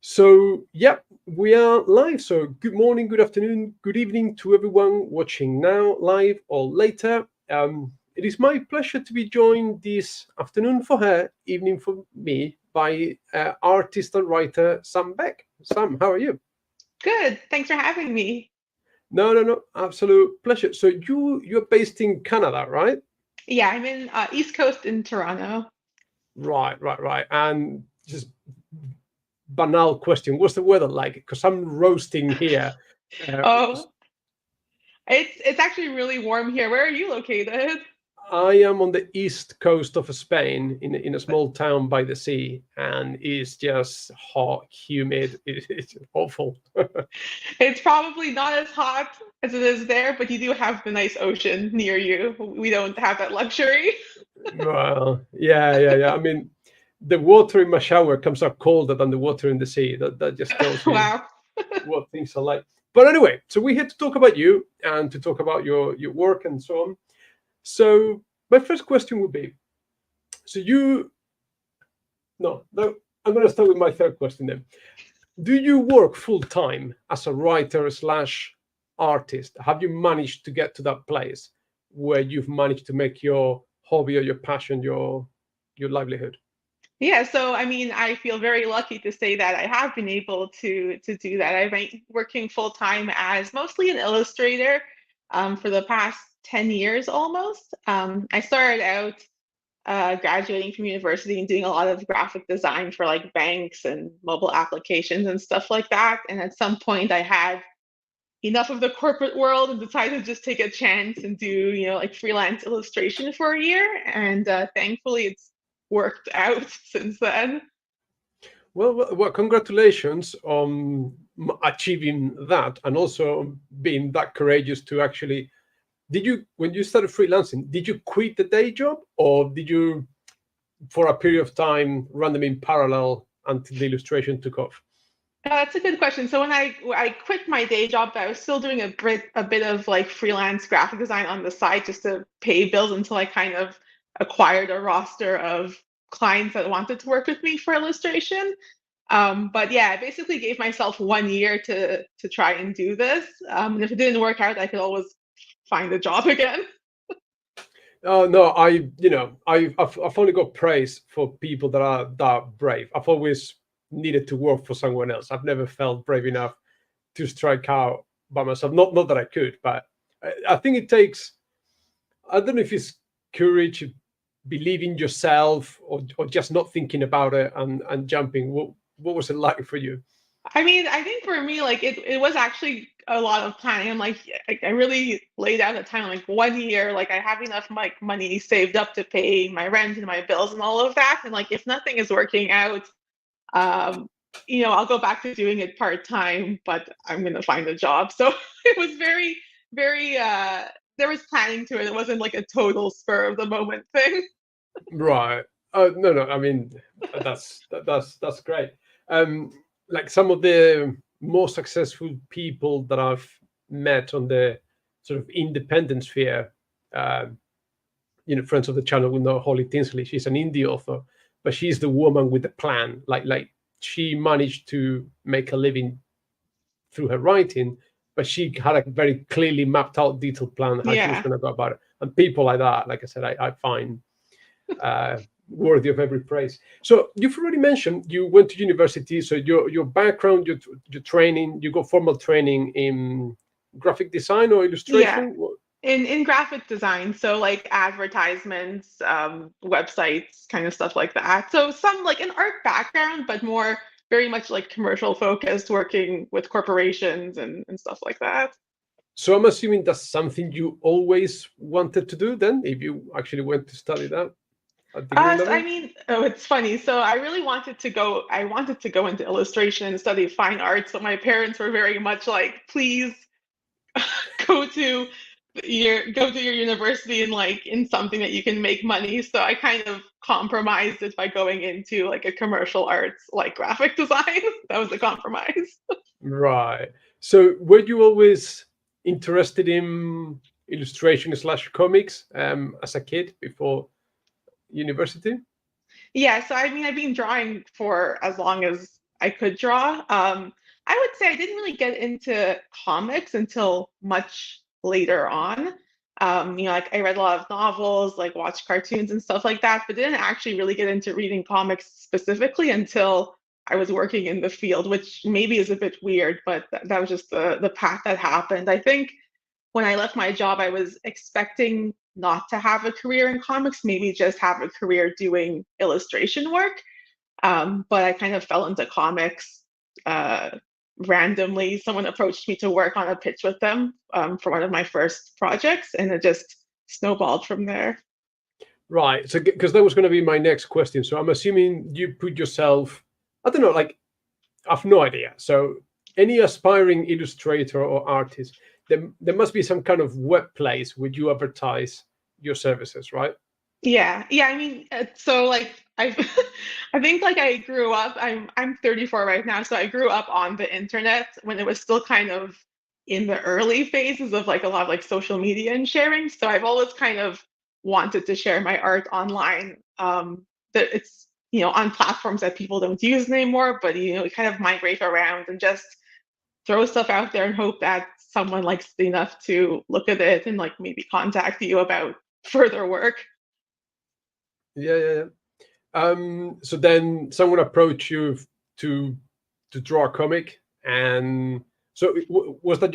Yeah, we are live. So, good morning, good afternoon, good evening to everyone watching now, live or later. It is my pleasure to be joined this afternoon for her, evening for me, by artist and writer Sam Beck. Sam, how are you? Good. Thanks for having me. No, absolute pleasure. So, you're based in Canada, right? Yeah, I'm in East Coast in Toronto. Right. And just banal question: what's the weather like? Because I'm roasting here. Uh, Oh, it's actually really warm here. Where are you located? I am on the east coast of Spain in a small town by the sea, and it's just hot, humid. It's awful. It's probably not as hot as it is there, but you do have the nice ocean near you. We don't have that luxury. Well, yeah. I mean, the water in my shower comes out colder than the water in the sea. That just tells you Wow. what things are like. But anyway, so we're here to talk about you and to talk about your work and so on. So my first question would be: so you no, I'm going to start with my third question then. Do you work full time as a writer slash artist? Have you managed to get to that place where you've managed to make your hobby or your passion your livelihood? Yeah, so I mean, I feel very lucky to say that I have been able to do that. I've been working full time as mostly an illustrator for the past 10 years almost. I started out graduating from university and doing a lot of graphic design for like banks and mobile applications and stuff like that. And at some point, I had enough of the corporate world and decided to just take a chance and do, like freelance illustration for a year. And thankfully, it's worked out since then. Well, congratulations on achieving that and also being that courageous to actually. Did you, when you started freelancing, did you quit the day job or did you, for a period of time, run them in parallel until the illustration took off? That's a good question. So when I quit my day job, I was still doing a bit of like freelance graphic design on the side just to pay bills until I kind of acquired a roster of clients that wanted to work with me for illustration. But yeah, I basically gave myself 1 year to try and do this. And if it didn't work out, I could always find a job again. Oh no, I've only got praise for people that are that brave. I've always needed to work for someone else. I've never felt brave enough to strike out by myself. Not that I could, but I think it takes. I don't know if it's courage, believe in yourself, or just not thinking about it and jumping. What was it like for you? I mean, I think for me, like it was actually a lot of planning. I'm like, I really laid out a time, like 1 year, like I have enough like money saved up to pay my rent and my bills and all of that. And like, if nothing is working out, um, I'll go back to doing it part time, but I'm gonna find a job. So it was very, there was planning to it. It wasn't like a total spur of the moment thing. Right. No. I mean, that's great. Um, like some of the more successful people that I've met on the sort of independent sphere, uh, friends of the channel will know Holly Tinsley. She's an indie author, but she's the woman with the plan. Like she managed to make a living through her writing, but she had a very clearly mapped out, detailed plan how she was Yeah. going to go about it. And people like that, like I said, I find uh, worthy of every praise. So you've already mentioned you went to university. So your background, your training, you got formal training in graphic design or Yeah. illustration. In graphic design, so like advertisements, websites, kind of stuff like that. So some like an art background, but more very much like commercial focused, working with corporations and stuff like that. So I'm assuming that's something you always wanted to do. Then, if you actually went to study that at degree So I level. mean, oh, it's funny. So I really wanted to go. I wanted to go into illustration and study fine arts, but my parents were very much like, please go to go to your university and like in something that you can make money. So I kind of compromised it by going into like a commercial arts like graphic design. That was a compromise. Right. So were you always interested in illustration slash comics as a kid before university? Yeah, so I mean I've been drawing for as long as I could draw. I would say I didn't really get into comics until much later on. Like I read a lot of novels, like watched cartoons and stuff like that, but didn't actually really get into reading comics specifically until I was working in the field, which maybe is a bit weird, but that was just the path that happened. I think when I left my job, I was expecting not to have a career in comics, maybe just have a career doing illustration work. But I kind of fell into comics uh, randomly. Someone approached me to work on a pitch with them for one of my first projects, and it just snowballed from there. Right. So, because that was going to be my next question. So, I'm assuming you put yourself, I don't know, like, I have no idea. So, any aspiring illustrator or artist, there must be some kind of web place where you advertise your services, right? Yeah. I mean, so like I, I think like I grew up. I'm 34 right now, so I grew up on the internet when it was still kind of in the early phases of like a lot of like social media and sharing. So I've always kind of wanted to share my art online. That it's on platforms that people don't use anymore, but kind of migrate around and just throw stuff out there and hope that someone likes it enough to look at it and like maybe contact you about further work. Yeah. So then someone approached you to draw a comic, and so was that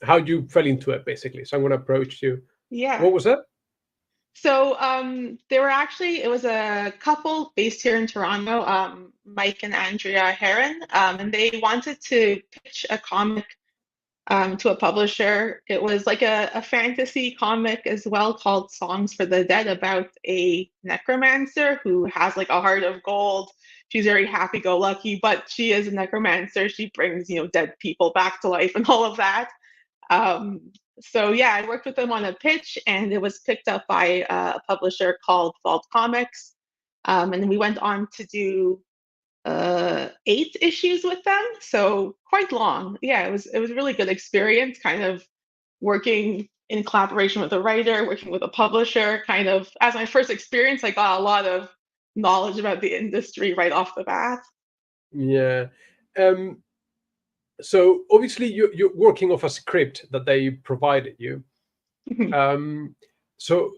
how you fell into it? Basically, someone approached you. Yeah. What was that? So it was a couple based here in Toronto, Mike and Andrea Heron, and they wanted to pitch a comic to a publisher. It was like a fantasy comic as well called Songs for the Dead about a necromancer who has like a heart of gold. She's very happy-go-lucky, but she is a necromancer. She brings, dead people back to life and all of that. Um, so yeah, I worked with them on a pitch, and it was picked up by a publisher called Vault Comics. And then we went on to do 8 issues with them, so quite long. Yeah, it was a really good experience, kind of working in collaboration with a writer, working with a publisher. Kind of as my first experience, I got a lot of knowledge about the industry right off the bat. Yeah. Um, so obviously you're working off a script that they provided you. Um, so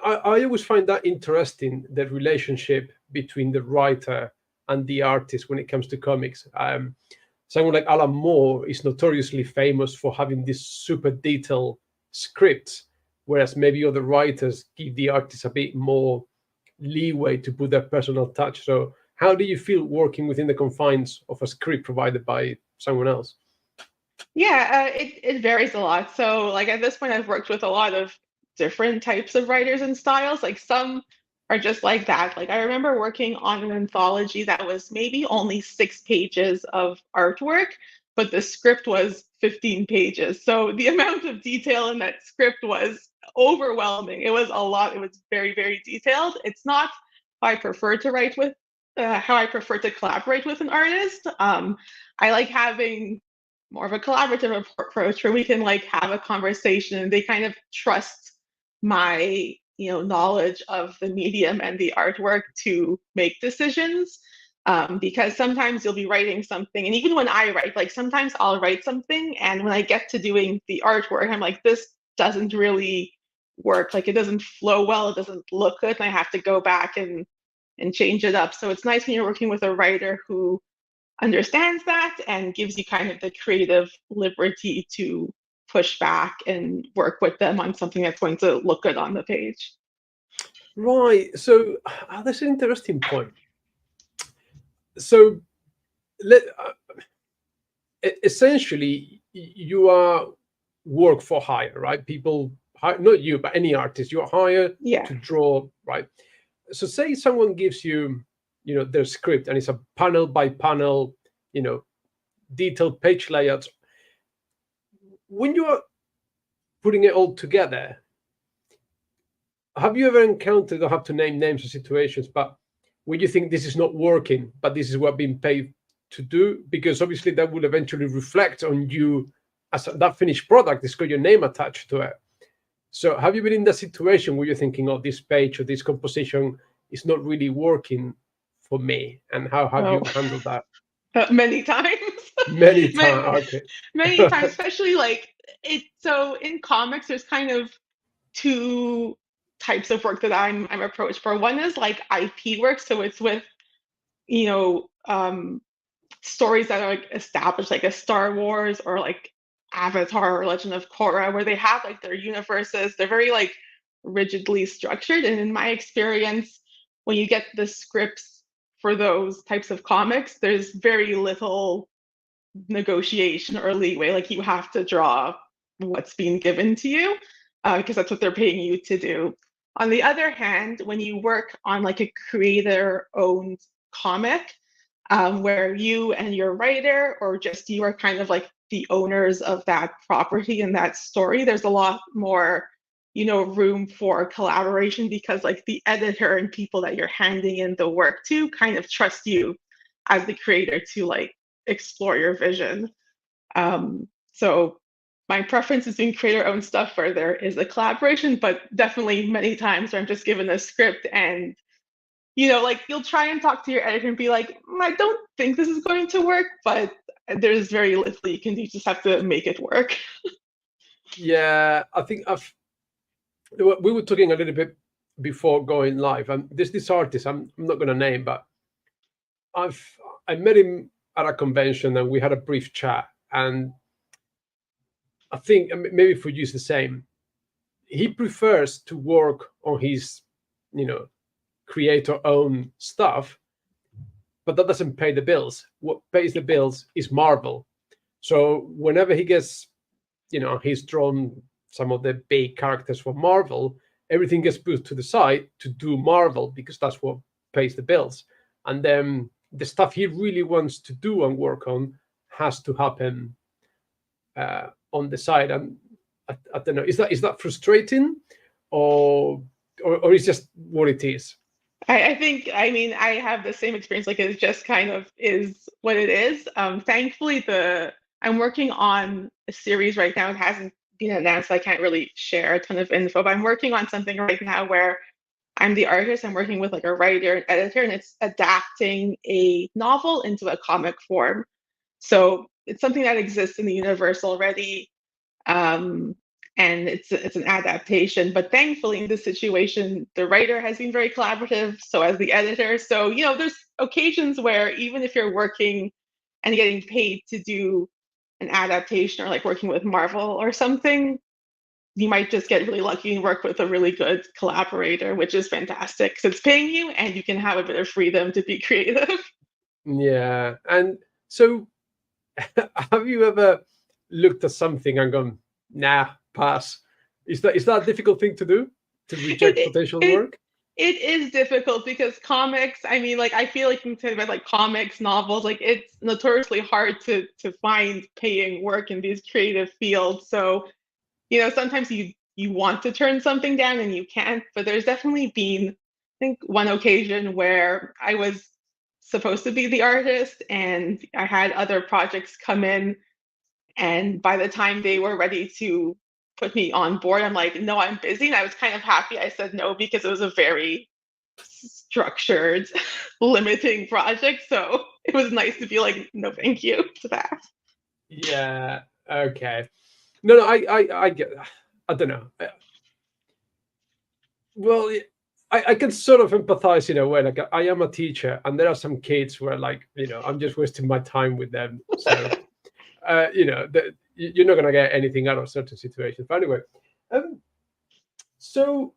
I always find that interesting, the relationship between the writer and the artist when it comes to comics. Someone like Alan Moore is notoriously famous for having this super detailed scripts, whereas maybe other writers give the artist a bit more leeway to put their personal touch. So, how do you feel working within the confines of a script provided by someone else? Yeah, it varies a lot. So, like at this point, I've worked with a lot of different types of writers and styles. Like some are just like that. Like I remember working on an anthology that was maybe only 6 pages of artwork, but the script was 15 pages. So the amount of detail in that script was overwhelming. It was a lot. It was very, very detailed. It's not how I prefer to write with, how I prefer to collaborate with an artist. I like having more of a collaborative approach where we can like have a conversation and they kind of trust my knowledge of the medium and the artwork to make decisions, because sometimes you'll be writing something and even when I write, like sometimes I'll write something and when I get to doing the artwork I'm like, this doesn't really work, like it doesn't flow well, it doesn't look good, and I have to go back and change it up. So it's nice when you're working with a writer who understands that and gives you kind of the creative liberty to push back and work with them on something that's going to look good on the page. Right. So that's an interesting point. So let essentially you are work for hire, right? People, not you, but any artist, you're hired Yeah. to draw, right? So say someone gives you, their script and it's a panel by panel, detailed page layouts. When you are putting it all together, have you ever encountered, I have to name names or situations, but when you think this is not working, but this is what being paid to do? Because obviously that will eventually reflect on you as that finished product. It's got your name attached to it. So have you been in that situation where you're thinking, oh, this page or this composition is not really working for me? And how have Oh, you handled that? Many times. Many many, times. Okay. many times, especially like it. So in comics, there's kind of two types of work that I'm approached for. One is like IP work, so it's with you know stories that are like established, like a Star Wars or like Avatar or Legend of Korra, where they have like their universes. They're very like rigidly structured. And in my experience, when you get the scripts for those types of comics, there's very little negotiation or leeway. Like you have to draw what's being given to you because that's what they're paying you to do. On the other hand, when you work on like a creator owned comic, where you and your writer or just you are kind of like the owners of that property and that story, there's a lot more room for collaboration because like the editor and people that you're handing in the work to kind of trust you as the creator to like explore your vision. So my preference is doing creator owned stuff where there is a collaboration, but definitely many times where I'm just given a script and like you'll try and talk to your editor and be like, I don't think this is going to work, but there's very little you can do. You just have to make it work. Yeah, I think we were talking a little bit before going live, and there's this artist I'm not going to name, but I met him at a convention and we had a brief chat, and I think maybe for you it's the same. He prefers to work on his, creator own stuff, but that doesn't pay the bills. What pays the bills is Marvel. So whenever he gets, he's drawn some of the big characters for Marvel, everything gets put to the side to do Marvel because that's what pays the bills. And then the stuff he really wants to do and work on has to happen on the side. And I don't know, is that frustrating, or is just what it is? I think, I mean, I have the same experience. Like it just kind of is what it is. Thankfully, I'm working on a series right now. It hasn't been announced. So I can't really share a ton of info, but I'm working on something right now where I'm the artist. I'm working with like a writer and editor, and it's adapting a novel into a comic form. So it's something that exists in the universe already. Um, and it's an adaptation. But thankfully, in this situation, the writer has been very collaborative. So as the editor, so there's occasions where even if you're working and getting paid to do an adaptation or like working with Marvel or something, you might just get really lucky and work with a really good collaborator, which is fantastic because it's paying you and you can have a bit of freedom to be creative. Yeah. And so have you ever looked at something and gone, nah, pass? Is that a difficult thing to do, to reject it, potential it, work? it is difficult because comics, I mean, like I feel like you can say about like comics, novels, like it's notoriously hard to find paying work in these creative fields. So, sometimes you want to turn something down and you can't, but there's definitely been, I think, one occasion where I was supposed to be the artist and I had other projects come in, and by the time they were ready to put me on board, I'm like, no, I'm busy. And I was kind of happy I said no because it was a very structured, limiting project. So it was nice to be like, no, thank you to that. Yeah. Okay. No, I get. I don't know. Well, I can sort of empathize in a way. Like I am a teacher, and there are some kids where, like, I'm just wasting my time with them. So, you're not gonna get anything out of certain situations. But anyway, um, so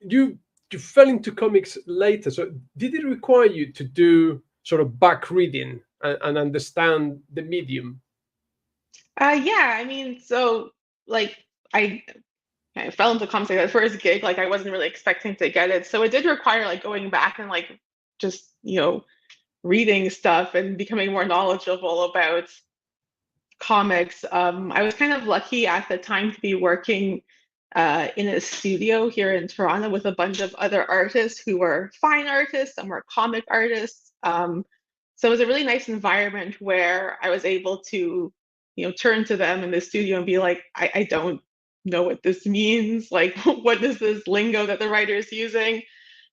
you you fell into comics later. So did it require you to do sort of back reading and understand the medium? Yeah, I mean, so like I I fell into comics like that first gig, like I wasn't really expecting to get it. So it did require like going back and like just, reading stuff and becoming more knowledgeable about comics. I was kind of lucky at the time to be working in a studio here in Toronto with a bunch of other artists who were fine artists, some were comic artists. So it was a really nice environment where I was able to, turn to them in the studio and be like, I don't know what this means. Like, what is this lingo that the writer is using?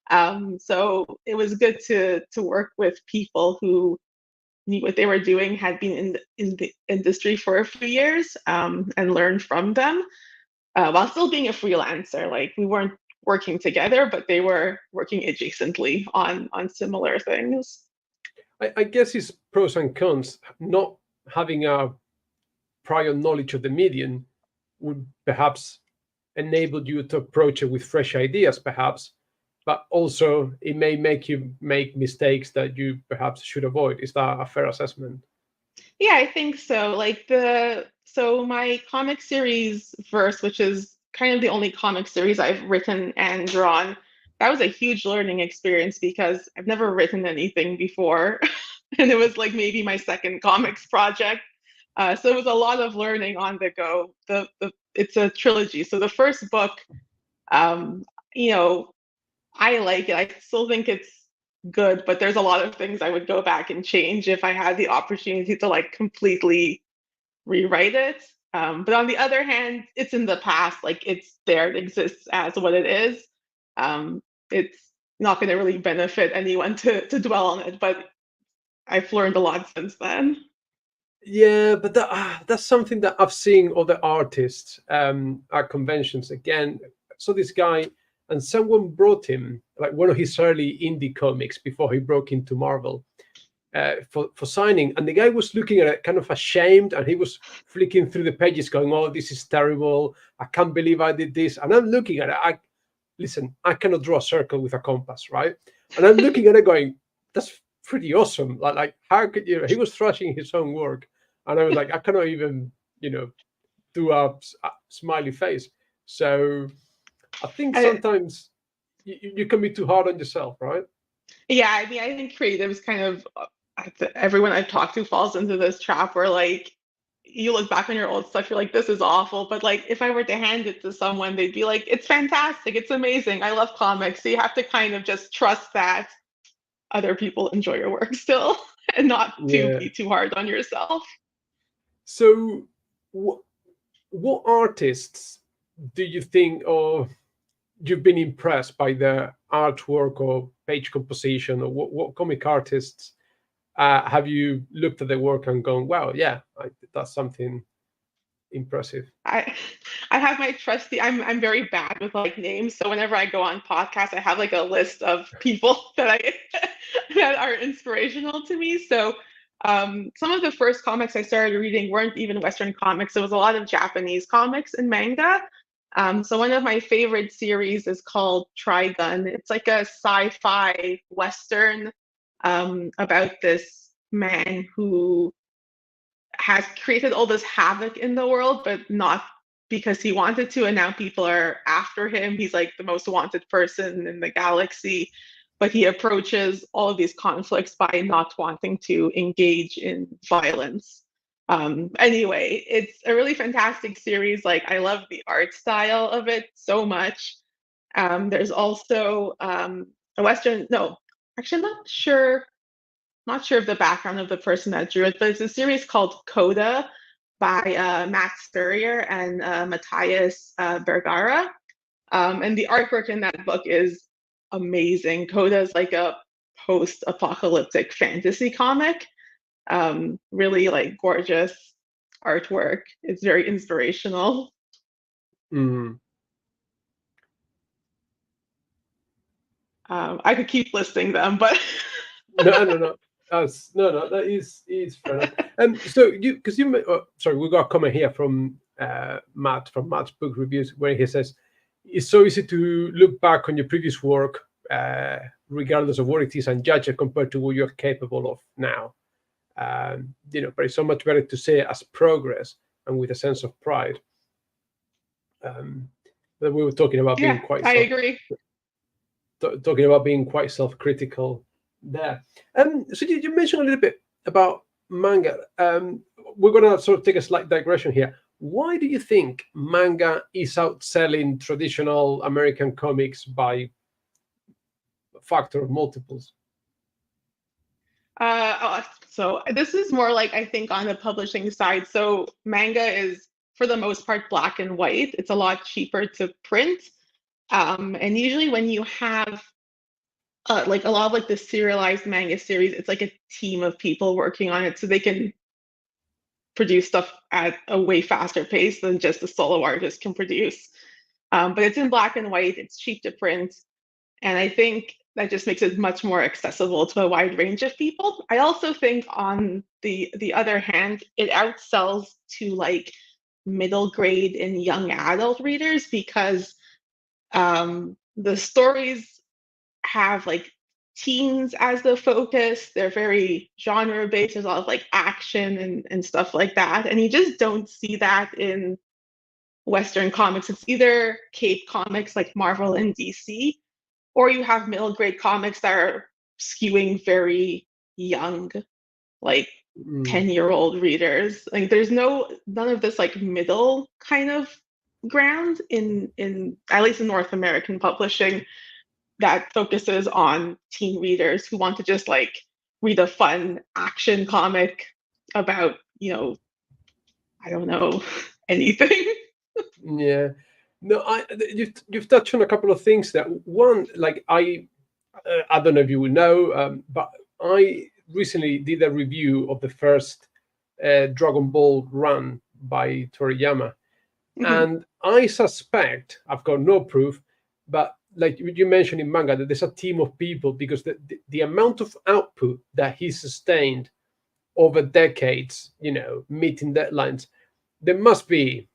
So it was good to work with people who knew what they were doing, had been in the industry for a few years, and learned from them, while still being a freelancer. Like we weren't working together, but they were working adjacently on similar things. I guess it's pros and cons. Not having a prior knowledge of the medium would perhaps enable you to approach it with fresh ideas, perhaps, but also it may make you make mistakes that you perhaps should avoid. Is that a fair assessment? Yeah, I think so. So my comic series Verse, which is kind of the only comic series I've written and drawn, that was a huge learning experience because I've never written anything before. And it was like maybe my second comics project. So it was a lot of learning on the go. It's a trilogy. So the first book, um, you know, I like it. I still think it's good, but there's a lot of things I would go back and change if I had the opportunity to like completely rewrite it. But on the other hand, it's in the past. Like it's there, it exists as what it is. It's not going to really benefit anyone to dwell on it, but I've learned a lot since then. Yeah, but that's something that I've seen other artists at conventions. Again, so this guy, and someone brought him like one of his early indie comics before he broke into Marvel, for signing, and the guy was looking at it kind of ashamed, and he was flicking through the pages, going, "Oh, this is terrible! I can't believe I did this." And I'm looking at it. Listen, I cannot draw a circle with a compass, right? And I'm looking at it, going, "That's pretty awesome!" Like how could you? He was thrashing his own work, and I was like, I cannot even, do a smiley face. So I think And sometimes you can be too hard on yourself, right? yeah, I mean, I think creatives kind of everyone I've talked to falls into this trap where like you look back on your old stuff, you're like, this is awful. But like if I were to hand it to someone, they'd be like, it's fantastic, it's amazing, I love comics. So you have to kind of just trust that other people enjoy your work still and not to Yeah. be too hard on yourself. So, what artists do you think, or you've been impressed by the artwork or page composition, or what comic artists have you looked at their work and gone, wow, yeah, that's something impressive? I I have my trusty I'm very bad with like names. So whenever I go on podcasts, I have like a list of people that I that are inspirational to me. So some of the first comics I started reading weren't even Western comics. It was a lot of Japanese comics and manga. So one of my favorite series is called Trigun. It's like a sci-fi Western about this man who has created all this havoc in the world, but not because he wanted to. And now people are after him. He's like the most wanted person in the galaxy, but he approaches all of these conflicts by not wanting to engage in violence. Anyway, it's a really fantastic series. Like, I love the art style of it so much. There's also a Western, no, actually, I'm not sure of the background of the person that drew it, but it's a series called Coda by Max Spurrier and Matthias Bergara. And the artwork in that book is amazing. Coda is like a post-apocalyptic fantasy comic. Really like gorgeous artwork. It's very inspirational. Mm. I could keep listing them, but No, no, no. No, that is fair enough. So because sorry, we got a comment here from Matt from Matt's book reviews where he says it's so easy to look back on your previous work, regardless of what it is, and judge it compared to what you're capable of now. But it's so much better to say it as progress and with a sense of pride. That we were talking about being yeah, I agree. talking about being quite self-critical there. So you mentioned a little bit about manga. We're going to sort of take a slight digression here. Why do you think manga is outselling traditional American comics by a factor of multiples? So this is more like I think on the publishing side. So manga is for the most part black and white. It's a lot cheaper to print. And usually when you have like a lot of like the serialized manga series, it's like a team of people working on it, so they can produce stuff at a way faster pace than just a solo artist can produce. But it's in black and white, it's cheap to print, and I think that just makes it much more accessible to a wide range of people. I also think on the other hand, it outsells to like middle grade and young adult readers because the stories have like teens as the focus. They're very genre based. There's a lot of like action and stuff like that. And you just don't see that in Western comics. It's either Cape comics like Marvel and DC, or you have middle grade comics that are skewing very young, like 10-year-old readers. Like there's none of this like middle kind of ground in at least in North American publishing that focuses on teen readers who want to just like read a fun action comic about, I don't know, anything. Yeah. No, you've touched on a couple of things there. One, like I don't know if you will know, but I recently did a review of the first Dragon Ball run by Toriyama, Mhm. and I suspect, I've got no proof, but like you mentioned in manga, that there's a team of people because the amount of output that he sustained over decades, meeting deadlines, there must be,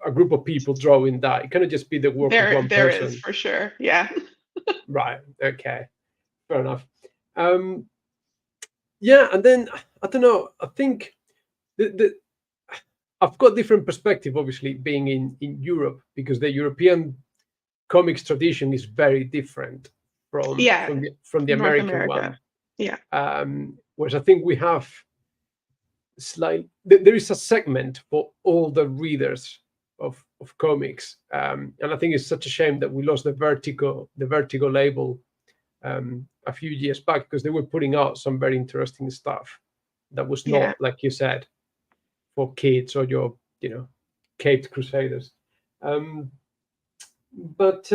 a group of people drawing that. It cannot just be the work of one There is person. for sure. Yeah. Right. Okay. Fair enough. Yeah, and then I don't know. I think the I've got different perspective, obviously, being in Europe, because the European comics tradition is very different Yeah. from the North American one. America. Yeah. Whereas I think we have there is a segment for all the readers of comics, and I think it's such a shame that we lost the Vertigo label a few years back, because they were putting out some very interesting stuff that was Yeah. not, like you said, for kids or your caped crusaders. Um, but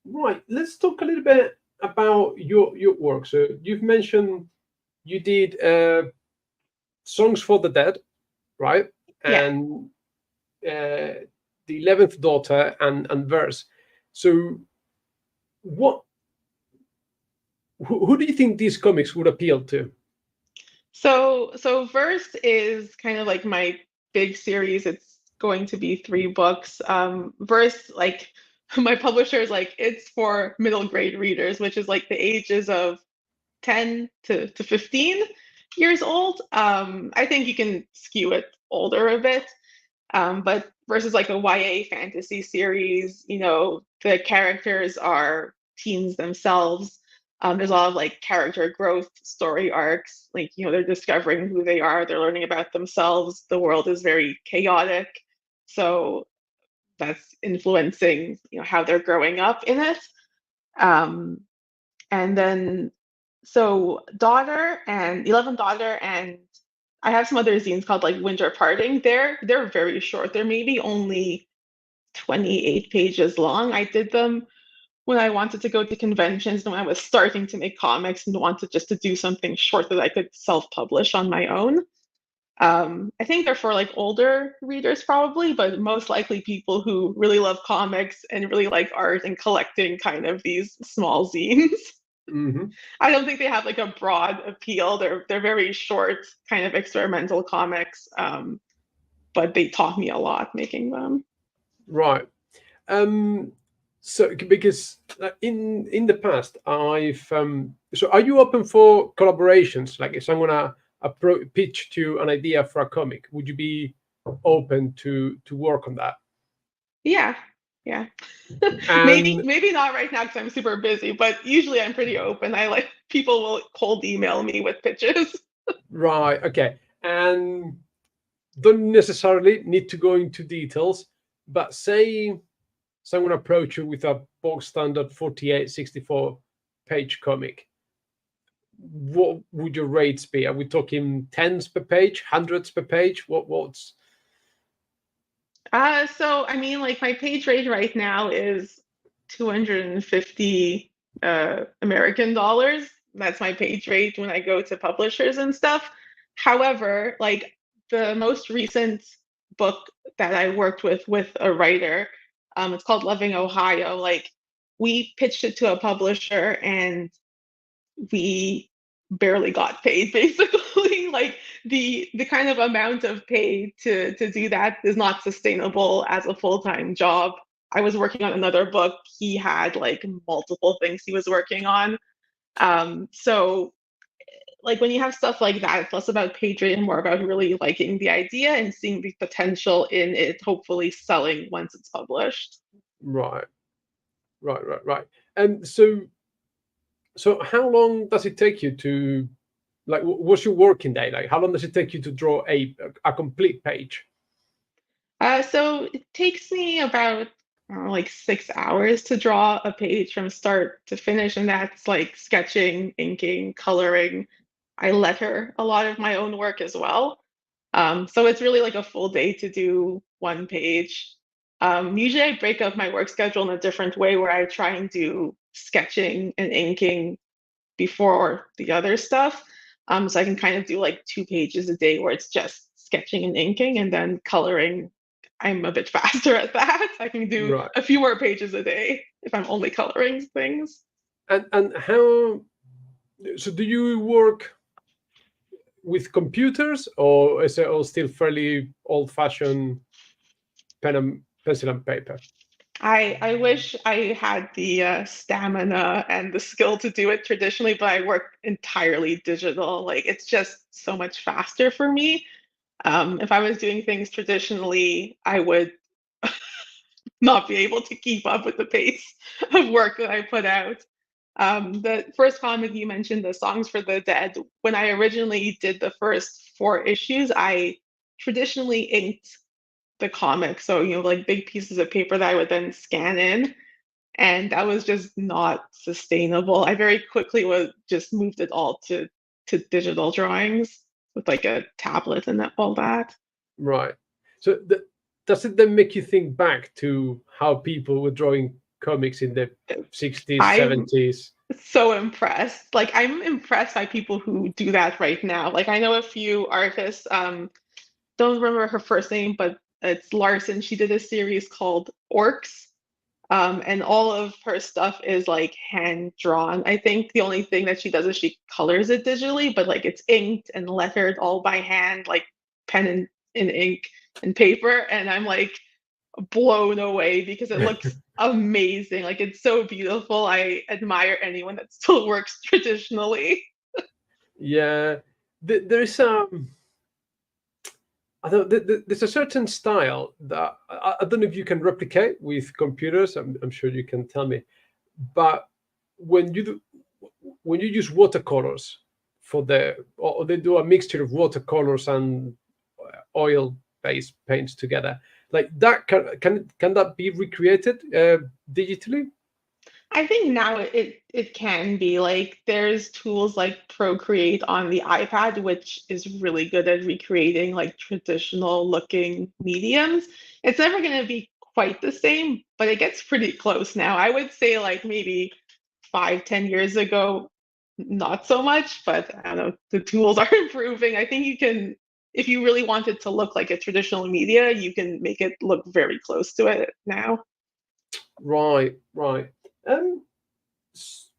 right, let's talk a little bit about your work. So you've mentioned you did Songs for the Dead, right? Yeah. And the 11th Daughter and Verse. So what who do you think these comics would appeal to? So Verse is kind of like my big series. It's going to be 3 books. Verse, like my publisher is like, it's for middle grade readers, which is like the ages of 10 to 15 years old. I think you can skew it older a bit. But versus like a YA fantasy series, the characters are teens themselves. There's a lot of like character growth story arcs. Like, they're discovering who they are, they're learning about themselves. The world is very chaotic. So that's influencing, how they're growing up in it. Um, and then so daughter and 11 daughter and I have some other zines called like Winter Parting. They're very short. They're maybe only 28 pages long. I did them when I wanted to go to conventions and when I was starting to make comics and wanted just to do something short that I could self-publish on my own. I think they're for like older readers probably, but most likely people who really love comics and really like art and collecting kind of these small zines. Hmm. I don't think they have like a broad appeal. They're very short, kind of experimental comics, but they taught me a lot making them. Right. Um, so because in the past I've so are you open for collaborations? Like if I'm gonna pitch to an idea for a comic, would you be open to work on that? Yeah, yeah. maybe And maybe not right now because I'm super busy, but usually I'm pretty open. I like people will cold email me with pitches. right, okay, and don't necessarily need to go into details, but say someone approach you with a bog standard 48, 64 page comic, what would your rates be? Are we talking tens per page, hundreds per page? What's So I mean, like my page rate right now is 250 American dollars. That's my page rate when I go to publishers and stuff. However, like the most recent book that I worked with a writer, it's called Loving Ohio. Like we pitched it to a publisher and we barely got paid basically. Like the kind of amount of pay to do that is not sustainable as a full-time job. I was working on another book. He had like multiple things he was working on. So like when you have stuff like that, it's less about page rate and more about really liking the idea and seeing the potential in it hopefully selling once it's published. Right, right. And so how long does it take you to, like, what's your working day like? How long does it take you to draw a complete page? So it takes me about like 6 hours to draw a page from start to finish, and that's like sketching, inking, coloring. I letter a lot of my own work as well. So it's really like a full day to do one page. Usually I break up my work schedule in a different way where I try and do sketching and inking before the other stuff. So I can kind of do like 2 pages a day where it's just sketching and inking, and then coloring. I'm a bit faster at that. I can do Right. a few more pages a day if I'm only coloring things. And how, so do you work with computers, or is it all still fairly old fashioned pencil and paper? I wish I had the stamina and the skill to do it traditionally, but I work entirely digital. Like it's just so much faster for me. If I was doing things traditionally, I would not be able to keep up with the pace of work that I put out. The first comic you mentioned, the Songs for the Dead, when I originally did the first 4 issues, I traditionally inked the comic. So, like big pieces of paper that I would then scan in. And that was just not sustainable. I very quickly was just moved it all to digital drawings with like a tablet and all that. Right. So does it then make you think back to how people were drawing comics in the 60s, I'm 70s? so impressed. Like I'm impressed by people who do that right now. Like I know a few artists, don't remember her first name, but it's Larson. She did a series called Orcs. And all of her stuff is like hand drawn. I think the only thing that she does is she colors it digitally, but like it's inked and lettered all by hand, like pen and ink and paper. And I'm like blown away because it looks amazing. Like it's so beautiful. I admire anyone that still works traditionally. Yeah. There is I don't, there's a certain style that I don't know if you can replicate with computers. I'm sure you can tell me, but when you do, when you use watercolors for or they do a mixture of watercolors and oil-based paints together, like that can that be recreated digitally? I think now it can be like there's tools like Procreate on the iPad, which is really good at recreating like traditional looking mediums. It's never going to be quite the same, but it gets pretty close now. I would say like maybe 5, 10 years ago, not so much, but I don't know, the tools are improving. I think you can, if you really want it to look like a traditional media, you can make it look very close to it now. Right. Um. s-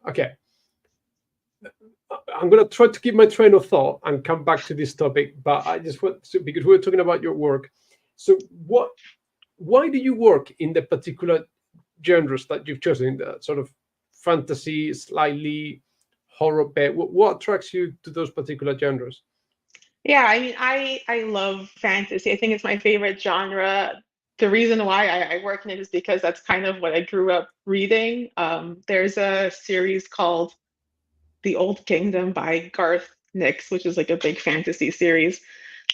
Okay. I'm going to try to keep my train of thought and come back to this topic, but I just want to, because we're talking about your work. So, why do you work in the particular genres that you've chosen, the sort of fantasy, slightly horror bit? What attracts you to those particular genres? Yeah, I mean, I love fantasy. I think it's my favorite genre. The reason why I work in it is because that's kind of what I grew up reading. There's a series called The Old Kingdom by Garth Nix, which is like a big fantasy series.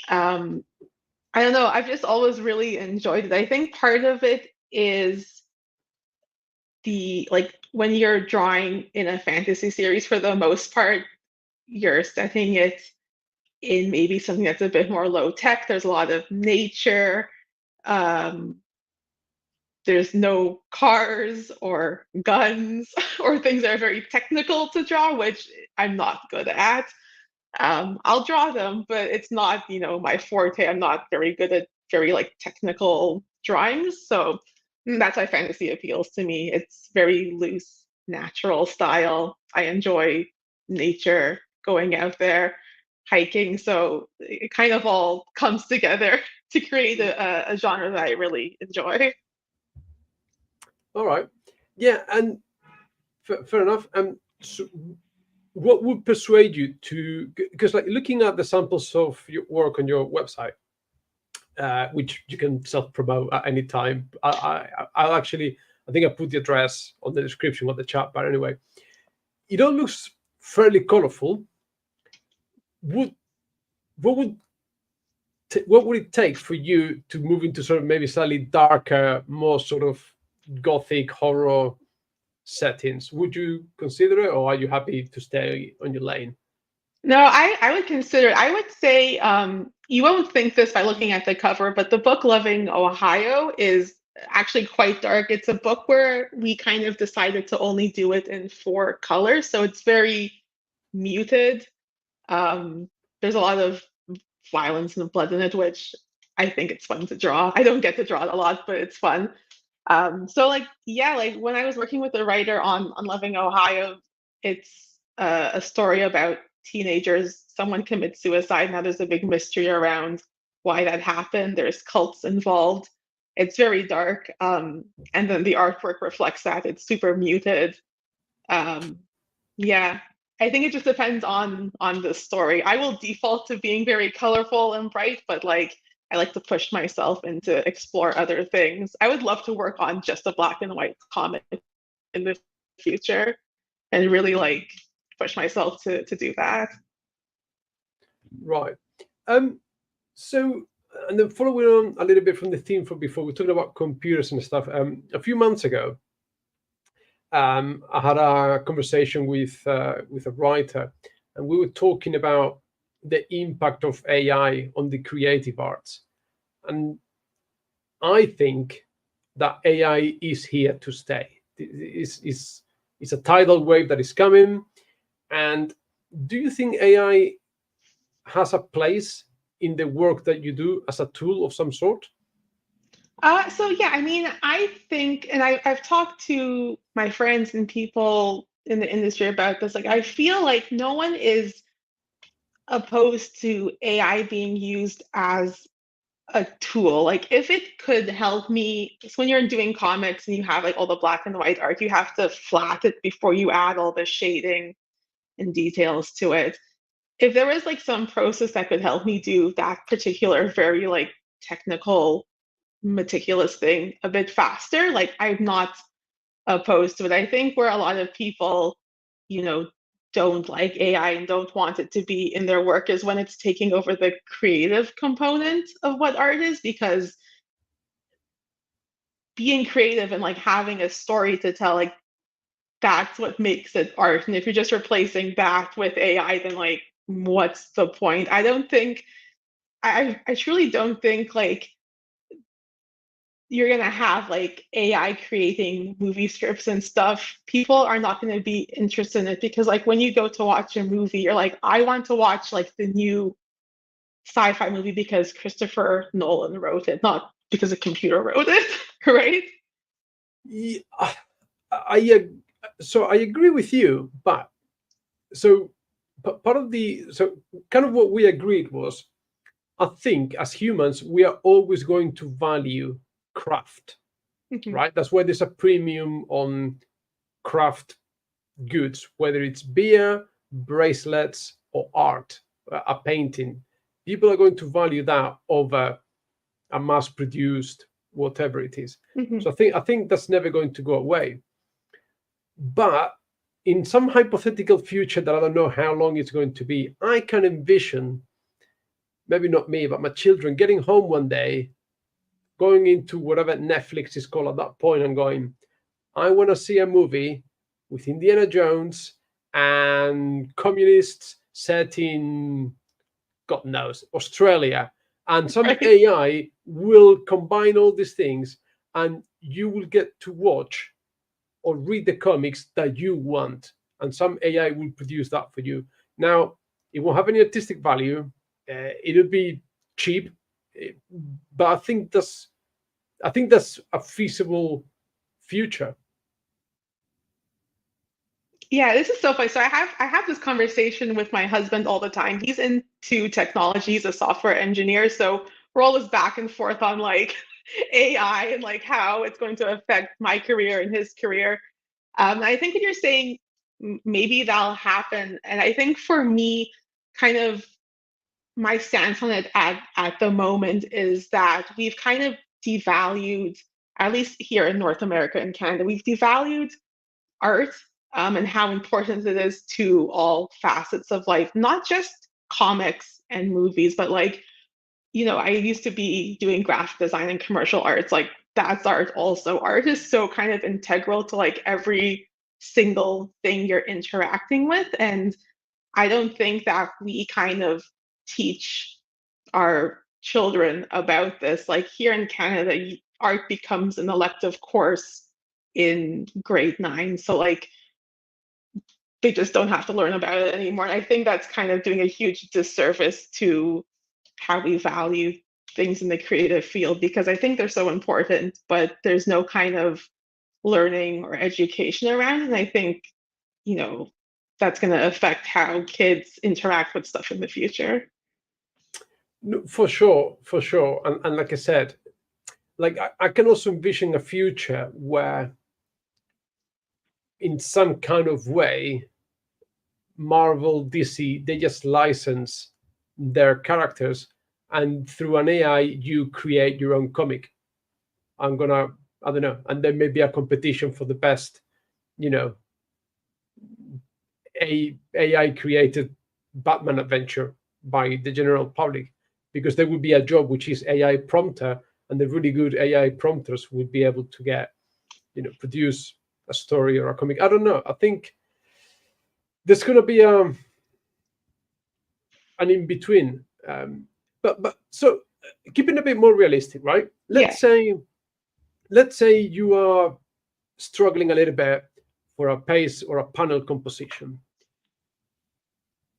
Um, I don't know, I've just always really enjoyed it. I think part of it is the like when you're drawing in a fantasy series, for the most part, you're setting it in maybe something that's a bit more low tech. There's a lot of nature. Um, there's no cars or guns or things that are very technical to draw, which I'm not good at. I'll draw them, but it's not, my forte. I'm not very good at very like technical drawings. So that's why fantasy appeals to me. It's very loose, natural style. I enjoy nature, going out there, hiking. So it kind of all comes together to create a genre that I really enjoy. All right. Yeah, and fair enough. So what would persuade you to? Because like looking at the samples of your work on your website, which you can self-promote at any time. I'll actually, I think I put the address on the description of the chat, but anyway, it all looks fairly colorful. Would what would what would it take for you to move into sort of maybe slightly darker, more sort of gothic horror settings? Would you consider it, or are you happy to stay on your lane? No, I would consider, I would say, you won't think this by looking at the cover, but the book Loving Ohio is actually quite dark. It's a book where we kind of decided to only do it in four colors, so it's very muted. Um, there's a lot of violence and blood in it, which I think it's fun to draw. I don't get to draw it a lot, but it's fun. So like, yeah, like when I was working with the writer on Loving Ohio, it's a story about teenagers. Someone commits suicide. Now there's a big mystery around why that happened. There's cults involved. It's very dark. And then the artwork reflects that. It's super muted. Um, yeah, I think it just depends on the story. I will default to being very colorful and bright, but like I like to push myself and to explore other things. I would love to work on just a black and white comic in the future and really like push myself to do that. Right. So, and then following on a little bit from the theme from before, we're talking about computers and stuff. A few months ago, I had a conversation with a writer, and we were talking about the impact of AI on the creative arts. And I think that AI is here to stay. It's a tidal wave that is coming. And do you think AI has a place in the work that you do as a tool of some sort? So yeah, I mean, I think, and I've talked to my friends and people in the industry about this. Like, I feel like no one is opposed to AI being used as a tool. Like, if it could help me, so when you're doing comics and you have like all the black and white art, you have to flat it before you add all the shading and details to it. If there was like some process that could help me do that particular very like technical meticulous thing a bit faster, like I'm not opposed to it. I think where a lot of people, you know, don't like AI and don't want it to be in their work is when it's taking over the creative component of what art is, because being creative and like having a story to tell, like that's what makes it art. And if you're just replacing that with AI, then like what's the point? I don't think I truly don't think like you're gonna have like AI creating movie scripts and stuff. People are not gonna be interested in it because like when you go to watch a movie, you're like, I want to watch like the new sci-fi movie because Christopher Nolan wrote it, not because a computer wrote it, right? Yeah, so I agree with you, but so part of the so kind of what we agreed was, I think as humans we are always going to value craft, Mhm. right? That's why there's a premium on craft goods, whether it's beer, bracelets, or art, a painting. People are going to value that over a mass-produced whatever it is. Mhm. So I think that's never going to go away. But in some hypothetical future that I don't know how long it's going to be, I can envision, maybe not me, but my children getting home one day, going into whatever Netflix is called at that point, and going, I want to see a movie with Indiana Jones and communists set in, God knows, Australia. And some Right. AI will combine all these things. And you will get to watch or read the comics that you want, and some AI will produce that for you. Now, it won't have any artistic value. It'll be cheap, eh, but I think that's a feasible future. Yeah, this is so funny. So I have this conversation with my husband all the time. He's into technology, he's a software engineer, so we're always back and forth on like AI and like how it's going to affect my career and his career. I think that you're saying maybe that'll happen, and I think for me, kind of my stance on it at the moment is that we've kind of devalued, at least here in North America and Canada, we've devalued art, and how important it is to all facets of life, not just comics and movies, but like, I used to be doing graphic design and commercial arts. Like, that's art also. Art is so kind of integral to like every single thing you're interacting with. And I don't think that we kind of teach our children about this. Like here in Canada, art becomes an elective course in grade 9. So like they just don't have to learn about it anymore. And I think that's kind of doing a huge disservice to how we value things in the creative field, because I think they're so important, but there's no kind of learning or education around it. And I think, you know, that's going to affect how kids interact with stuff in the future. No, for sure, for sure. And like I said, like I can also envision a future where, in some kind of way, Marvel, DC, they just license their characters, and through an AI, you create your own comic. I'm gonna, I don't know, and there may be a competition for the best, you know, a AI created Batman adventure by the general public, because there would be a job which is AI prompter, and the really good AI prompters would be able to get, produce a story or a comic. I don't know. I think there's going to be an in between. But so keeping a bit more realistic, right? Yeah. Let's say you are struggling a little bit for a pace or a panel composition.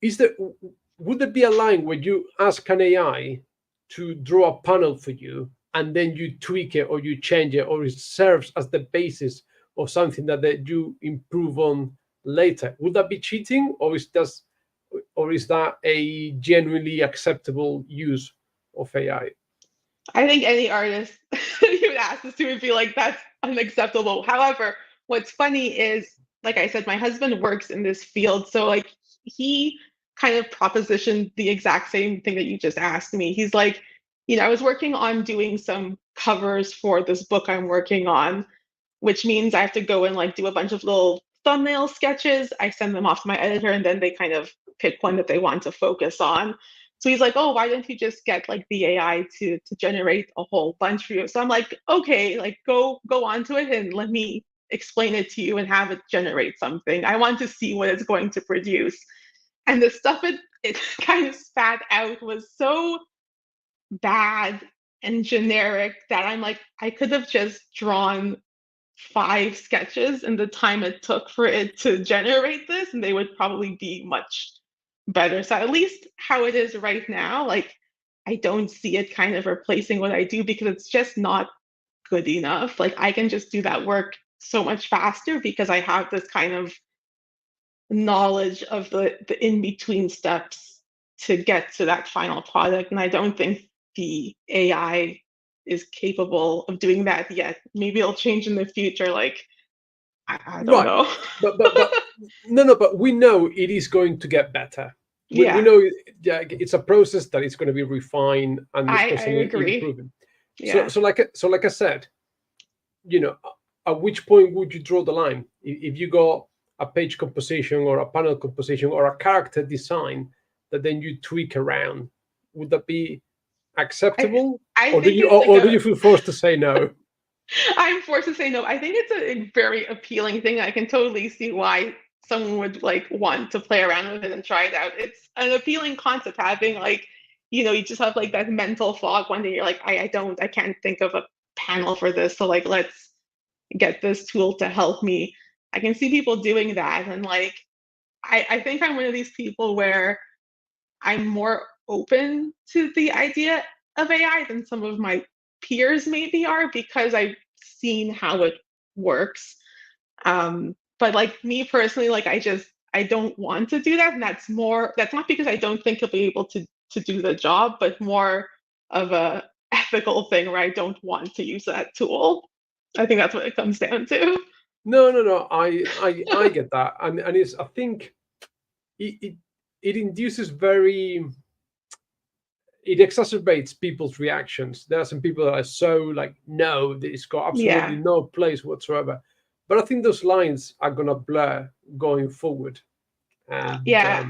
Is there Would there be a line where you ask an AI to draw a panel for you, and then you tweak it or you change it, or it serves as the basis of something that you improve on later? Would that be cheating, or is that a genuinely acceptable use of AI? I think any artist you would ask this to would be like, that's unacceptable. However, what's funny is, like I said, my husband works in this field. So, like, he kind of propositioned the exact same thing that you just asked me. He's like, I was working on doing some covers for this book I'm working on, which means I have to go and like do a bunch of little thumbnail sketches. I send them off to my editor, and then they kind of pick one that they want to focus on. So he's like, "Oh, why don't you just get like the AI to generate a whole bunch for you?" So I'm like, "Okay, like go onto it and let me explain it to you and have it generate something. I want to see what it's going to produce." And the stuff it kind of spat out was so bad and generic that I'm like, I could have just drawn 5 sketches in the time it took for it to generate this, and they would probably be much better. So at least how it is right now, like I don't see it kind of replacing what I do, because it's just not good enough. Like I can just do that work so much faster because I have this kind of knowledge of the in between steps to get to that final product. And I don't think the AI is capable of doing that yet. Maybe it'll change in the future. Like, I don't Right. know. But no, no, but we know it is going to get better. We Yeah, know, yeah, it's a process that is going to be refined and it's I constantly agree. improving. So, Yeah. like I said, you know, at which point would you draw the line? If you got a page composition or a panel composition or a character design that then you tweak around, would that be I acceptable, I or do think you it's like do you feel forced to say no? I'm forced to say no. I think it's a very appealing thing. I can totally see why someone would like want to play around with it and try it out. It's an appealing concept, having like, you just have like that mental fog one day. You're like, I can't think of a panel for this. So like, let's get this tool to help me. I can see people doing that. And like, I think I'm one of these people where I'm more open to the idea of AI than some of my peers maybe are because I've seen how it works. But like me personally, like I don't want to do that. And that's not because I don't think he'll be able to do the job, but more of a ethical thing where I don't want to use that tool. I think that's what it comes down to. No. I get that, and it's, I think it it, it induces very, it exacerbates people's reactions. There are some people that are so like, no, it's got absolutely Yeah. no place whatsoever. But I think those lines are gonna blur going forward. And Yeah,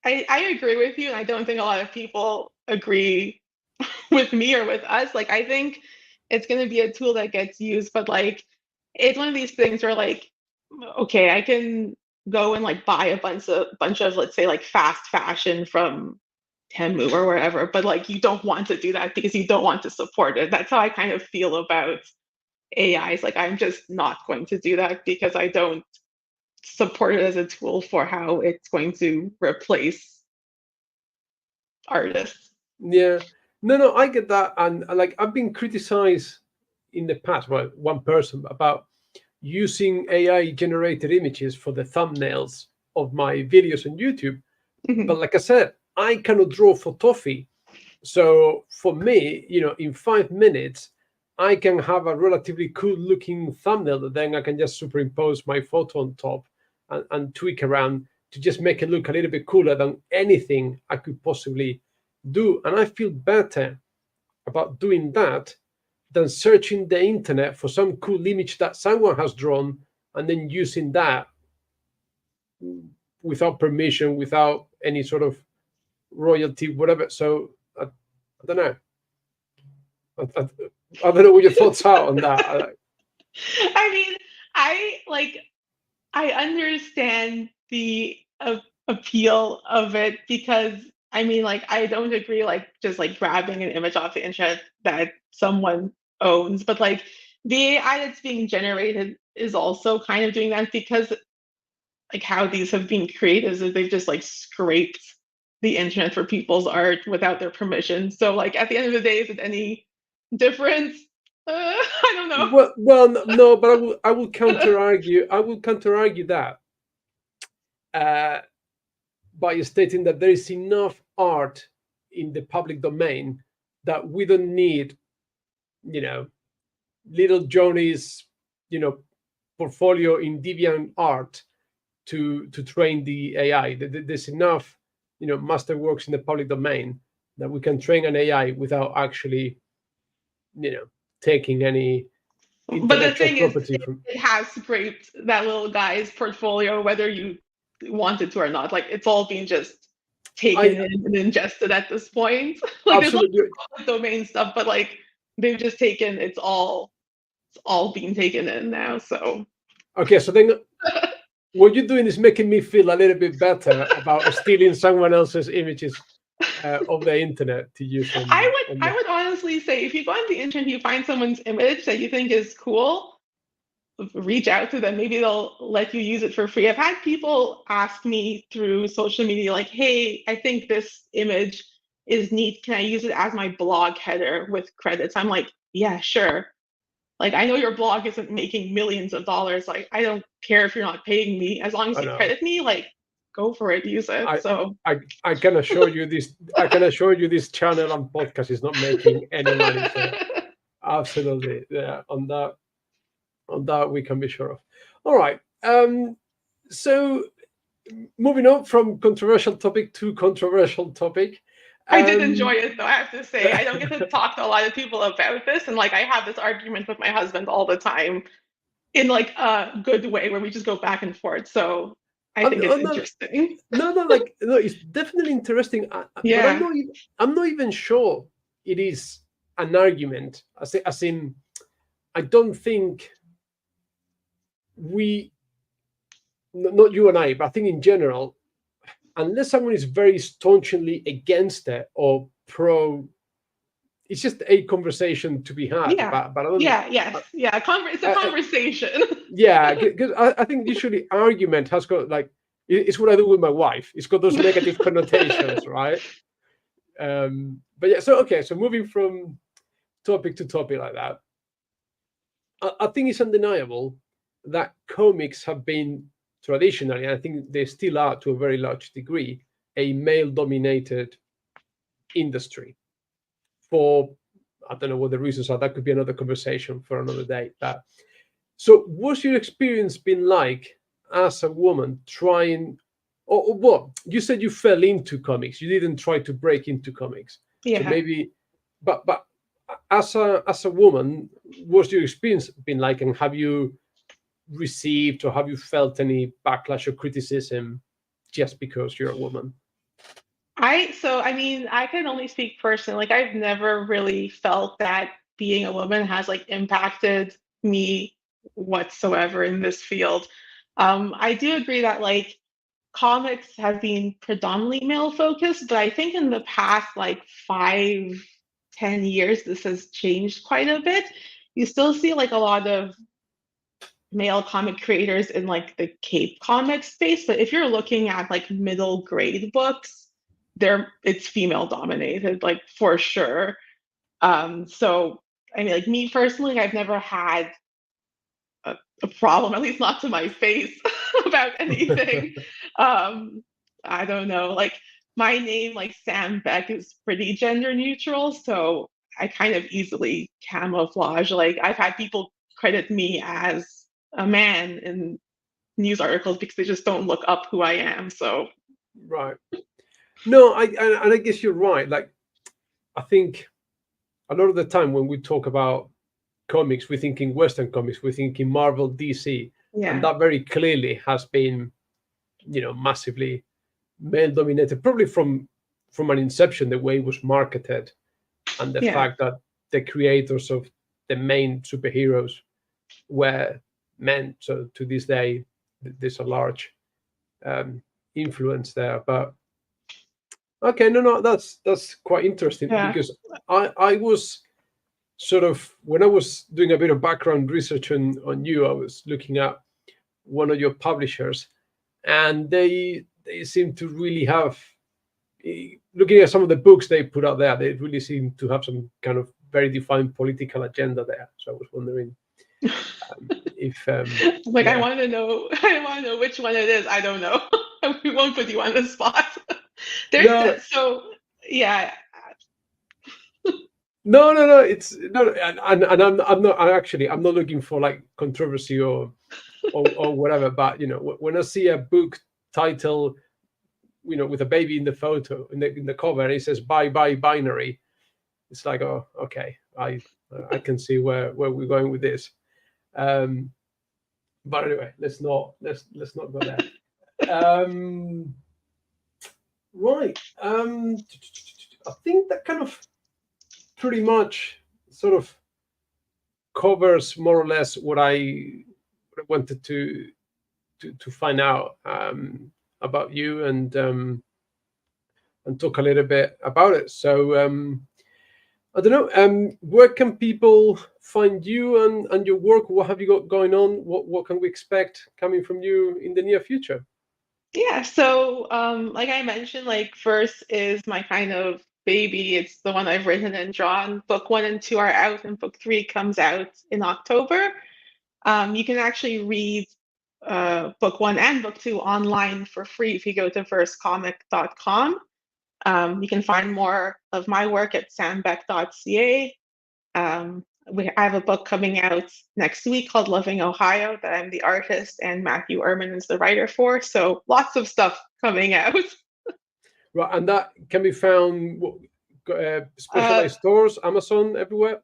I agree with you, and I don't think a lot of people agree with me or with us. Like, I think it's going to be a tool that gets used, but like, it's one of these things where like, okay, I can go and like buy a bunch of let's say like fast fashion from Temu or wherever, but like you don't want to do that because you don't want to support it. That's how I kind of feel about AIs. Like, I'm just not going to do that because I don't support it as a tool for how it's going to replace artists. yeah, no, I get that. And like, I've been criticized in the past, well, one person, about using AI generated images for the thumbnails of my videos on YouTube. But Mhm. like I said, I cannot draw for toffee. So for me, in 5 minutes, I can have a relatively cool looking thumbnail that then I can just superimpose my photo on top, and tweak around to just make it look a little bit cooler than anything I could possibly do. And I feel better about doing that than searching the internet for some cool image that someone has drawn and then using that without permission, without any sort of royalty, whatever. So I don't know. I, I, I don't know what your thoughts are on that. I mean, I like I understand the appeal of it because I mean, like, I don't agree, like, just like grabbing an image off the internet that someone owns, but like the AI that's being generated is also kind of doing that because like how these have been created is that they've just like scraped the internet for people's art without their permission. So like at the end of the day, is it any difference? I don't know. Well, no, but I will counter argue. I will counter argue that uh, by stating that there is enough art in the public domain that we don't need, you know, little Johnny's, you know, portfolio in Deviant art to train the AI. There's enough, masterworks in the public domain that we can train an AI without actually, taking any But the intellectual thing is, property from. it has scraped that little guy's portfolio, whether you wanted to or not. Like it's all being just taken I in and ingested at this point. Like there's lots absolutely. of public domain stuff, but like they've just taken it's all being taken in now. So Okay, so then what you're doing is making me feel a little bit better about stealing someone else's images of the internet to use I on would on I the. would honestly say if you go on the internet, you find someone's image that you think is cool, reach out to them. Maybe they'll let you use it for free. I've had people ask me through social media, like, hey, I think this image is neat. Can I use it as my blog header with credits? I'm like, yeah, sure. Like, I know your blog isn't making millions of dollars. Like, I don't care if you're not paying me. As long as I you know. credit me, like, go for it, use it. I, So, I can assure you this. I can assure you this channel and podcast is not making any money. So absolutely, yeah. On that we can be sure of. All right. So moving on from controversial topic to controversial topic. I did enjoy Um, it, though, I have to say. I don't get to talk to a lot of people about this. And, like, I have this argument with my husband all the time in like a good way where we just go back and forth. So I think it's no, interesting. no, like no, it's definitely interesting, but I'm Yeah. not. I'm not even sure it is an argument. As in, I don't think we, not you and I, but I think in general, unless someone is very staunchly against it or pro it's just a conversation to be had. Yeah. But I don't. Yeah. Yes. Yeah. It's a conversation. Yeah, because I think usually argument has got like it's what I do with my wife. It's got those negative connotations, right? But yeah, so okay, so moving from topic to topic like that, I think it's undeniable that comics have been traditionally, and I think they still are to a very large degree, a male-dominated industry. For I don't know what the reasons are. That could be another conversation for another day. But so, what's your experience been like as a woman trying? Or what you said you fell into comics. You didn't try to break into comics. So Yeah. maybe, but as a woman, what's your experience been like, and have you received or have you felt any backlash or criticism just because you're a woman? I mean, I can only speak personally. Like, I've never really felt that being a woman has like impacted me whatsoever in this field. I do agree that like comics have been predominantly male focused, but I think in the past like 5, 10 years, this has changed quite a bit. You still see like a lot of male comic creators in like the cape comic space, but if you're looking at like middle grade books, it's female dominated, like for sure. So I mean, like me personally, I've never had a problem, at least not to my face, about anything. Um, I don't know, like my name, like Sam Beck, is pretty gender neutral, so I kind of easily camouflage. Like I've had people credit me as a man in news articles because they just don't look up who I am. So Right. No, and I guess you're right. Like I think a lot of the time when we talk about comics, we're thinking Western comics, we're thinking Marvel, DC, and yeah, that very clearly has been, massively male dominated, probably from an inception, the way it was marketed, and the yeah, fact that the creators of the main superheroes were men. So to this day, there's a large um, influence there. But okay, no, that's quite interesting yeah, because I was sort of when I was doing a bit of background research on you, I was looking at one of your publishers, and they seem to really have looking at some of the books they put out there, they really seem to have some kind of very defined political agenda there. So I was wondering if like I yeah. want to know, I want to know which one it is. I don't know. We won't put you on the spot. There's No, so yeah, no. It's no, and I'm not. I'm not looking for like controversy or whatever. But when I see a book title, with a baby in the photo in the cover, and it says "bye bye binary," it's like, oh, okay, I can see where we're going with this. Um, but anyway, let's not go there. Um, right. I think that kind of pretty much sort of covers more or less what I wanted to find out about you and talk a little bit about it. So I don't know. Where can people find you and your work? What have you got going on? What can we expect coming from you in the near future? yeah. So like I mentioned, like first is my kind of baby. It's the one I've written and drawn. Book 1 and 2 are out, and book 3 comes out in October. You can actually read book 1 and book 2 online for free if you go to firstcomic.com. You can find more of my work at sambeck.ca. I have a book coming out next week called Loving Ohio that I'm the artist and Matthew Ehrman is the writer for. So lots of stuff coming out. Right, and that can be found Uh, specialized stores, Amazon, everywhere.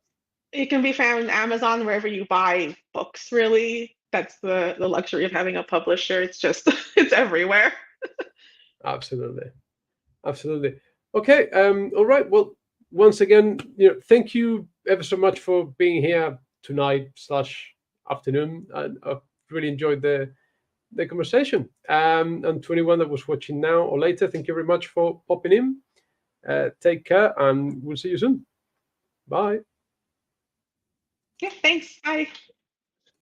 it can be found on Amazon wherever you buy books, really. That's the luxury of having a publisher. It's just, it's everywhere. Absolutely, absolutely. Okay, all right. Well, once again, thank you ever so much for being here tonight slash afternoon. And I've really enjoyed the conversation. And to anyone that was watching now or later, thank you very much for popping in. Take care, and we'll see you soon. Bye. Yeah, thanks. Bye.